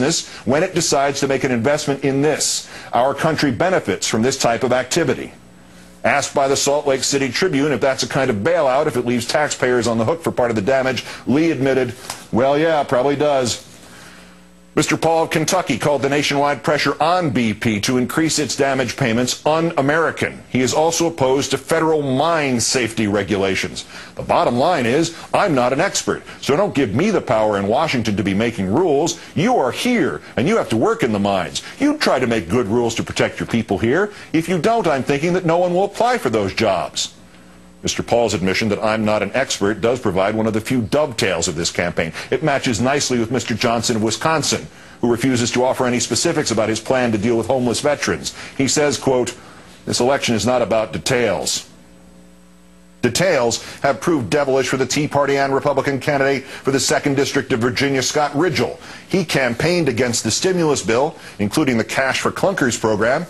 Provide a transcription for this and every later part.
business when it decides to make an investment in this. Our country benefits from this type of activity. Asked by the Salt Lake City Tribune if that's a kind of bailout, if it leaves taxpayers on the hook for part of the damage, Lee admitted, well, yeah, probably does. Mr. Paul of Kentucky called the nationwide pressure on BP to increase its damage payments un-American. He is also opposed to federal mine safety regulations. The bottom line is, I'm not an expert, so don't give me the power in Washington to be making rules. You are here, and you have to work in the mines. You try to make good rules to protect your people here. If you don't, I'm thinking that no one will apply for those jobs. Mr. Paul's admission that I'm not an expert does provide one of the few dovetails of this campaign. It matches nicely with Mr. Johnson of Wisconsin, who refuses to offer any specifics about his plan to deal with homeless veterans. He says, quote, this election is not about details. Details have proved devilish for the Tea Party and Republican candidate for the 2nd District of Virginia, Scott Ridgell. He campaigned against the stimulus bill, including the Cash for Clunkers program.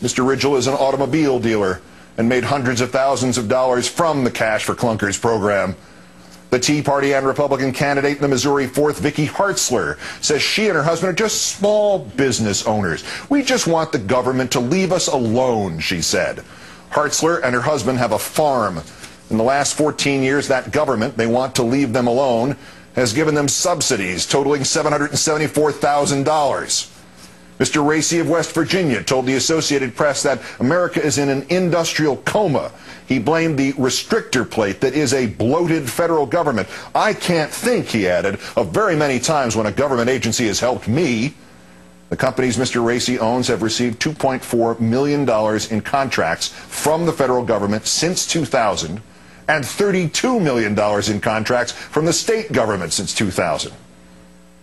Mr. Ridgell is an automobile dealer and made hundreds of thousands of dollars from the Cash for Clunkers program. The Tea Party and Republican candidate in the Missouri 4th, Vicky Hartzler, says she and her husband are just small business owners. We just want the government to leave us alone, she said. Hartzler and her husband have a farm. In the last 14 years, that government, they want to leave them alone, has given them subsidies totaling $774,000. Mr. Racy of West Virginia told the Associated Press that America is in an industrial coma. He blamed the restrictor plate that is a bloated federal government. I can't think, he added, of very many times when a government agency has helped me. The companies Mr. Racy owns have received $2.4 million in contracts from the federal government since 2000 and $32 million in contracts from the state government since 2000.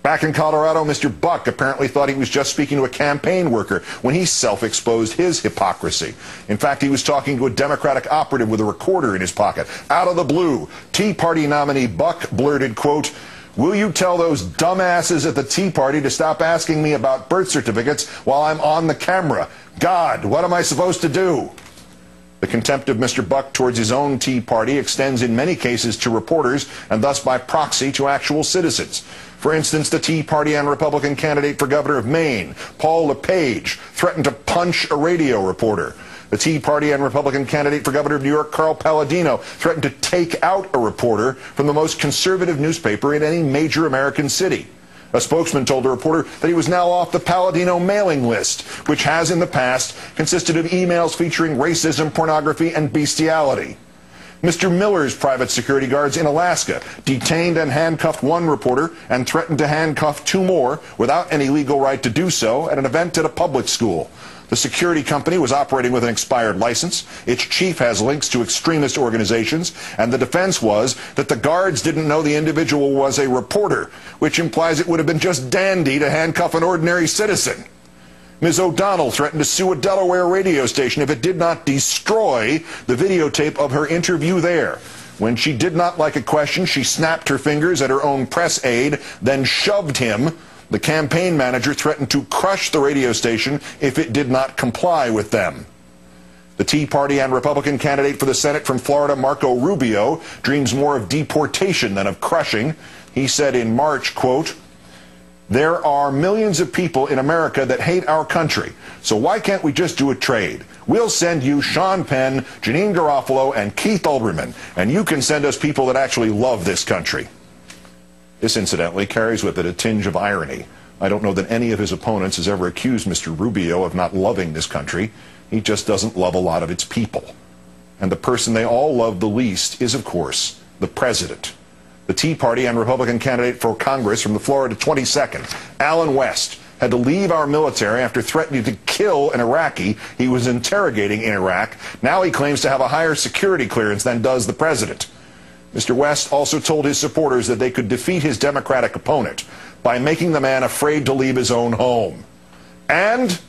Back in Colorado, Mr. Buck apparently thought he was just speaking to a campaign worker when he self-exposed his hypocrisy. In fact, he was talking to a Democratic operative with a recorder in his pocket. Out of the blue, Tea Party nominee Buck blurted, quote, will you tell those dumbasses at the Tea Party to stop asking me about birth certificates while I'm on the camera? God, what am I supposed to do? The contempt of Mr. Buck towards his own Tea Party extends in many cases to reporters and thus by proxy to actual citizens. For instance, the Tea Party and Republican candidate for governor of Maine, Paul LePage, threatened to punch a radio reporter. The Tea Party and Republican candidate for governor of New York, Carl Palladino, threatened to take out a reporter from the most conservative newspaper in any major American city. A spokesman told a reporter that he was now off the Palladino mailing list, which has in the past consisted of emails featuring racism, pornography, and bestiality. Mr. Miller's private security guards in Alaska detained and handcuffed one reporter and threatened to handcuff two more without any legal right to do so at an event at a public school. The security company was operating with an expired license. Its chief has links to extremist organizations, and the defense was that the guards didn't know the individual was a reporter, which implies it would have been just dandy to handcuff an ordinary citizen. Ms. O'Donnell threatened to sue a Delaware radio station if it did not destroy the videotape of her interview there. When she did not like a question, she snapped her fingers at her own press aide, then shoved him. The campaign manager threatened to crush the radio station if it did not comply with them. The Tea Party and Republican candidate for the Senate from Florida, Marco Rubio, dreams more of deportation than of crushing. He said in March, quote, there are millions of people in America that hate our country, so why can't we just do a trade? We'll send you Sean Penn, Janine Garofalo, and Keith Olbermann, and you can send us people that actually love this country. This, incidentally, carries with it a tinge of irony. I don't know that any of his opponents has ever accused Mr. Rubio of not loving this country. He just doesn't love a lot of its people. And the person they all love the least is, of course, the president. The Tea Party and Republican candidate for Congress from the Florida 22nd, Alan West, had to leave our military after threatening to kill an Iraqi he was interrogating in Iraq. Now he claims to have a higher security clearance than does the president. Mr. West also told his supporters that they could defeat his Democratic opponent by making the man afraid to leave his own home. And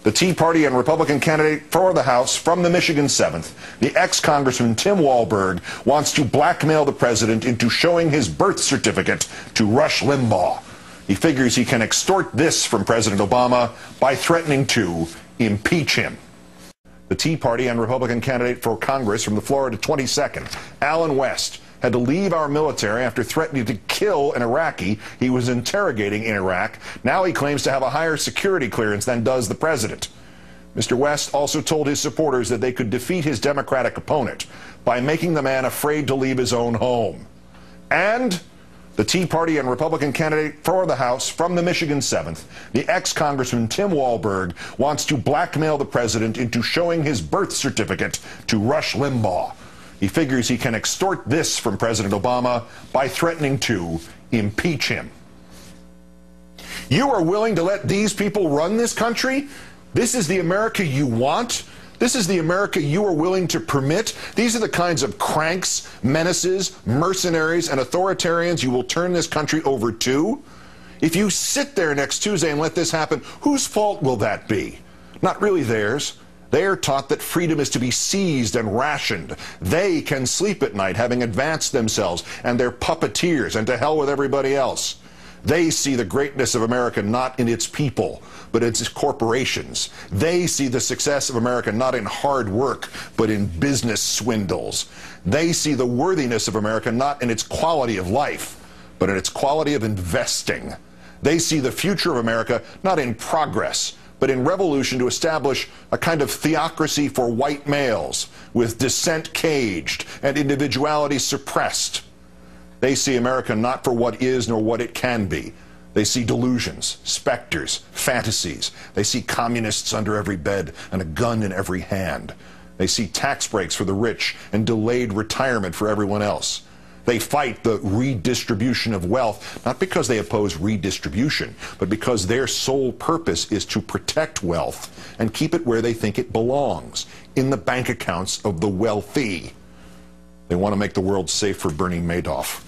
the Tea Party and Republican candidate for the House from the Michigan 7th, the ex-Congressman Tim Walberg, wants to blackmail the president into showing his birth certificate to Rush Limbaugh. He figures he can extort this from President Obama by threatening to impeach him. The Tea Party and Republican candidate for Congress from the Florida 22nd, Alan West, had to leave our military after threatening to kill an Iraqi he was interrogating in Iraq. Now he claims to have a higher security clearance than does the president. Mr. West also told his supporters that they could defeat his Democratic opponent by making the man afraid to leave his own home. And the Tea Party and Republican candidate for the House from the Michigan 7th, the ex-Congressman Tim Walberg, wants to blackmail the president into showing his birth certificate to Rush Limbaugh. He figures he can extort this from President Obama by threatening to impeach him. You are willing to let these people run this country? This is the America you want? This is the America you are willing to permit? These are the kinds of cranks, menaces, mercenaries, and authoritarians you will turn this country over to? If you sit there next Tuesday and let this happen, whose fault will that be? Not really theirs. They are taught that freedom is to be seized and rationed. They can sleep at night having advanced themselves, and they're puppeteers, and to hell with everybody else. They see the greatness of America not in its people, but its corporations. They see the success of America not in hard work, but in business swindles. They see the worthiness of America not in its quality of life, but in its quality of investing. They see the future of America not in progress, but in revolution to establish a kind of theocracy for white males, with dissent caged and individuality suppressed. They see America not for what is nor what it can be. They see delusions, specters, fantasies. They see communists under every bed and a gun in every hand. They see tax breaks for the rich and delayed retirement for everyone else. They fight the redistribution of wealth, not because they oppose redistribution, but because their sole purpose is to protect wealth and keep it where they think it belongs, in the bank accounts of the wealthy. They want to make the world safe for Bernie Madoff.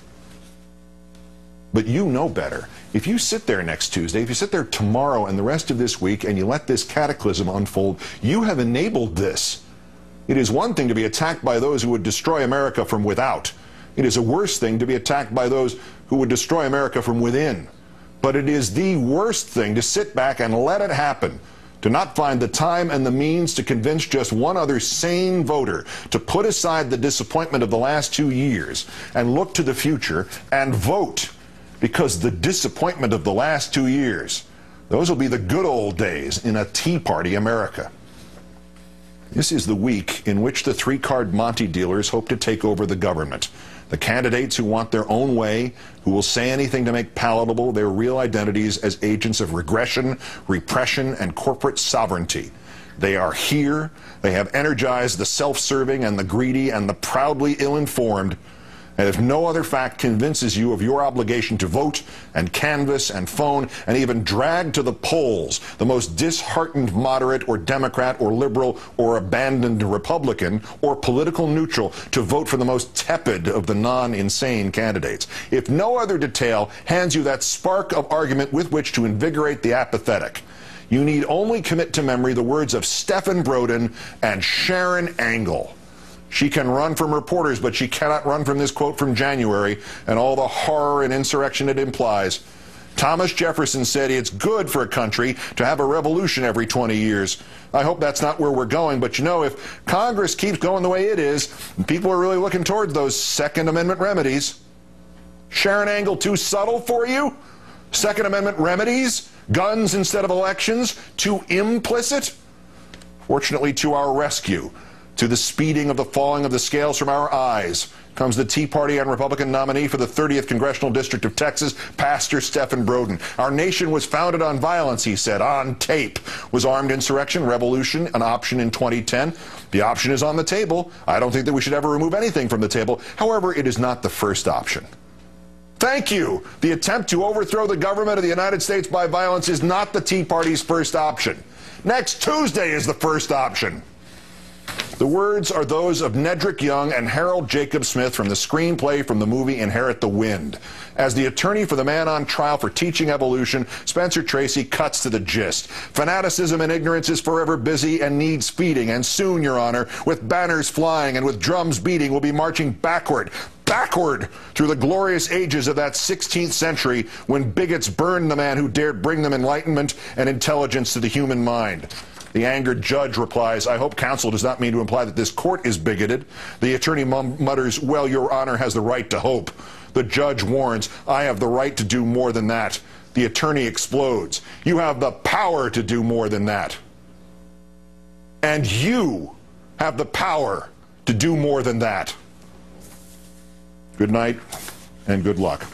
But you know better. If you sit there next Tuesday, if you sit there tomorrow and the rest of this week and you let this cataclysm unfold, you have enabled this. It is one thing to be attacked by those who would destroy America from without. It is a worse thing to be attacked by those who would destroy America from within. But it is the worst thing to sit back and let it happen, to not find the time and the means to convince just one other sane voter to put aside the disappointment of the last 2 years and look to the future and vote. Because the disappointment of the last 2 years, those will be the good old days in a Tea Party America. This is the week in which the three-card Monte dealers hope to take over the government. The candidates who want their own way, who will say anything to make palatable their real identities as agents of regression, repression, and corporate sovereignty. They are here. They have energized the self-serving and the greedy and the proudly ill-informed. And if no other fact convinces you of your obligation to vote and canvass and phone and even drag to the polls the most disheartened moderate or Democrat or liberal or abandoned Republican or political neutral to vote for the most tepid of the non-insane candidates, if no other detail hands you that spark of argument with which to invigorate the apathetic, you need only commit to memory the words of Stephen Brodin and Sharon Angle. She can run from reporters, but she cannot run from this quote from January and all the horror and insurrection it implies. Thomas Jefferson said it's good for a country to have a revolution every 20 years. I hope that's not where we're going, but you know, if Congress keeps going the way it is, people are really looking towards those Second Amendment remedies. Sharon Angle, too subtle for you? Second Amendment remedies? Guns instead of elections? Too implicit? Fortunately, to our rescue, to the speeding of the falling of the scales from our eyes, comes the Tea Party and Republican nominee for the 30th Congressional District of Texas, Pastor Stephen Brodin. Our nation was founded on violence, he said, on tape. Was armed insurrection, revolution, an option in 2010? The option is on the table. I don't think that we should ever remove anything from the table. However, it is not the first option. Thank you. The attempt to overthrow the government of the United States by violence is not the Tea Party's first option. Next Tuesday is the first option. The words are those of Nedrick Young and Harold Jacob Smith from the screenplay from the movie Inherit the Wind. As the attorney for the man on trial for teaching evolution, Spencer Tracy cuts to the gist. Fanaticism and ignorance is forever busy and needs feeding, and soon, Your Honor, with banners flying and with drums beating, we'll be marching backward through the glorious ages of that 16th century when bigots burned the man who dared bring them enlightenment and intelligence to the human mind. The angered judge replies, I hope counsel does not mean to imply that this court is bigoted. The attorney mutters, well, Your Honor has the right to hope. The judge warns, I have the right to do more than that. The attorney explodes. You have the power to do more than that. And you have the power to do more than that. Good night and good luck.